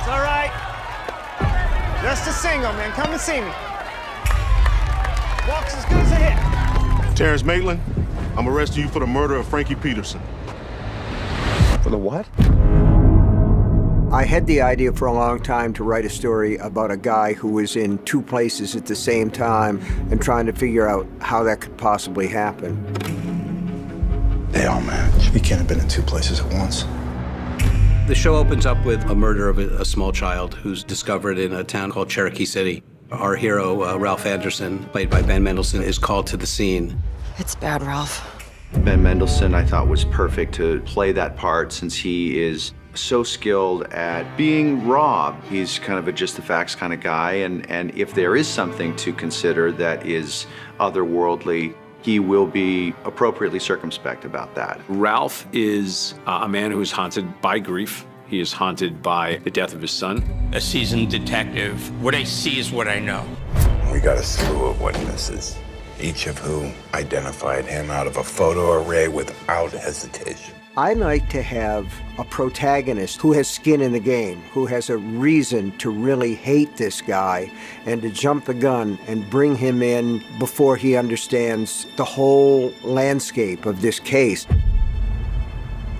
It's all right. Just a single, man. Come and see me. Walks as good as a hit. Terrence Maitland, I'm arresting you for the murder of Frankie Peterson. For the what? I had the idea for a long time to write a story about a guy who was in two places at the same time and trying to figure out how that could possibly happen. They all match. He can't have been in two places at once. The show opens up with a murder of a small child who's discovered in a town called Cherokee City. Our hero, Ralph Anderson, played by Ben Mendelsohn, is called to the scene. It's bad, Ralph. Ben Mendelsohn, I thought, was perfect to play that part since he is so skilled at being raw. He's kind of a just the facts kind of guy, and if there is something to consider that is otherworldly, he will be appropriately circumspect about that. Ralph is a man who is haunted by grief. He is haunted by the death of his son. A seasoned detective. What I see is what I know. We got a slew of witnesses, each of whom identified him out of a photo array without hesitation. I like to have a protagonist who has skin in the game, who has a reason to really hate this guy and to jump the gun and bring him in before he understands the whole landscape of this case.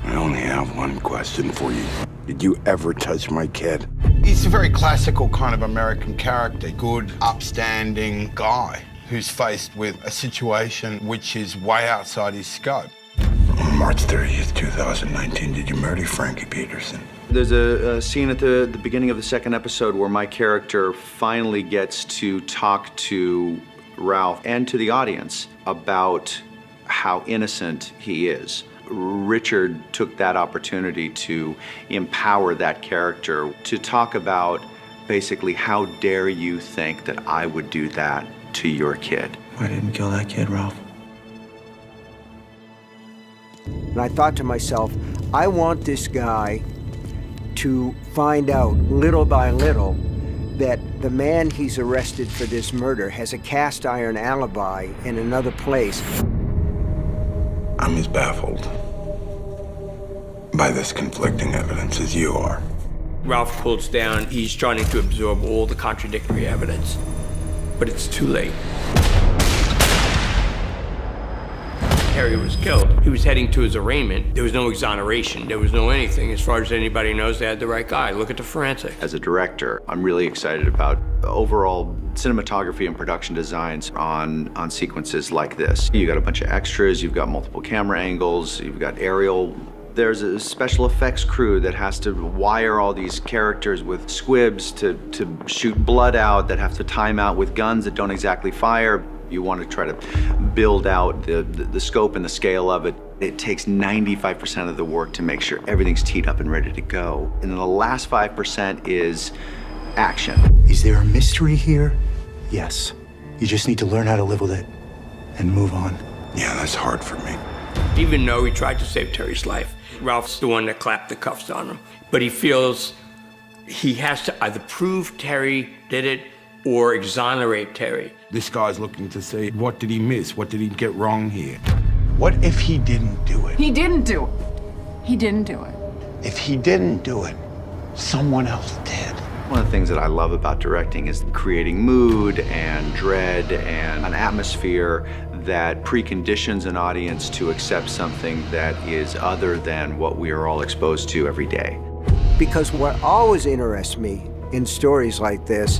I only have one question for you. Did you ever touch my kid? He's a very classical kind of American character, good, upstanding guy who's faced with a situation which is way outside his scope. On March 30th, 2019, did you murder Frankie Peterson? There's a scene at the beginning of the second episode where my character finally gets to talk to Ralph and to the audience about how innocent he is. Richard took that opportunity to empower that character to talk about basically how dare you think that I would do that to your kid. I didn't kill that kid, Ralph. And I thought to myself, I want this guy to find out little by little that the man he's arrested for this murder has a cast iron alibi in another place. I'm as baffled by this conflicting evidence as you are. Ralph pulls down. He's trying to absorb all the contradictory evidence. But it's too late. Terry was killed. He was heading to his arraignment. There was no exoneration. There was no anything. As far as anybody knows, they had the right guy. Look at the forensic. As a director, I'm really excited about overall cinematography and production designs on sequences like this. You got a bunch of extras, you've got multiple camera angles, you've got aerial. There's a special effects crew that has to wire all these characters with squibs to shoot blood out, that have to time out with guns that don't exactly fire. You want to try to build out the scope and the scale of it. It takes 95% of the work to make sure everything's teed up and ready to go. And then the last 5% is action. Is there a mystery here? Yes. You just need to learn how to live with it and move on. Yeah, that's hard for me. Even though he tried to save Terry's life, Ralph's the one that clapped the cuffs on him. But he feels he has to either prove Terry did it or exonerate Terry. This guy's looking to see, what did he miss? What did he get wrong here? What if he didn't do it? He didn't do it. He didn't do it. If he didn't do it, someone else did. One of the things that I love about directing is creating mood and dread and an atmosphere that preconditions an audience to accept something that is other than what we are all exposed to every day. Because what always interests me in stories like this,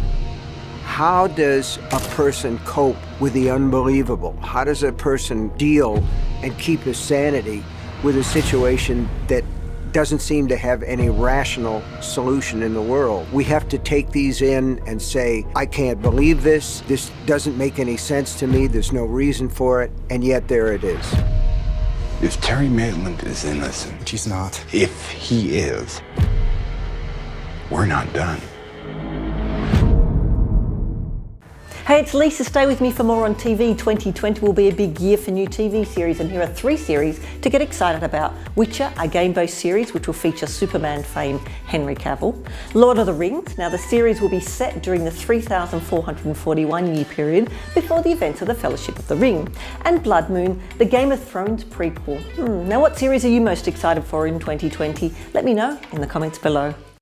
how does a person cope with the unbelievable? How does a person deal and keep his sanity with a situation that doesn't seem to have any rational solution in the world? We have to take these in and say, I can't believe this. This doesn't make any sense to me. There's no reason for it. And yet there it is. If Terry Maitland is innocent, Which he's not. if he is, we're not done. Hey, it's Lisa. Stay with me for more on TV. 2020 will be a big year for new TV series, and here are 3 series to get excited about. Witcher, a game-based series which will feature Superman fame Henry Cavill. Lord of the Rings. Now, the series will be set during the 3,441-year period before the events of the Fellowship of the Ring. And Blood Moon, the Game of Thrones prequel. Now, what series are you most excited for in 2020? Let me know in the comments below.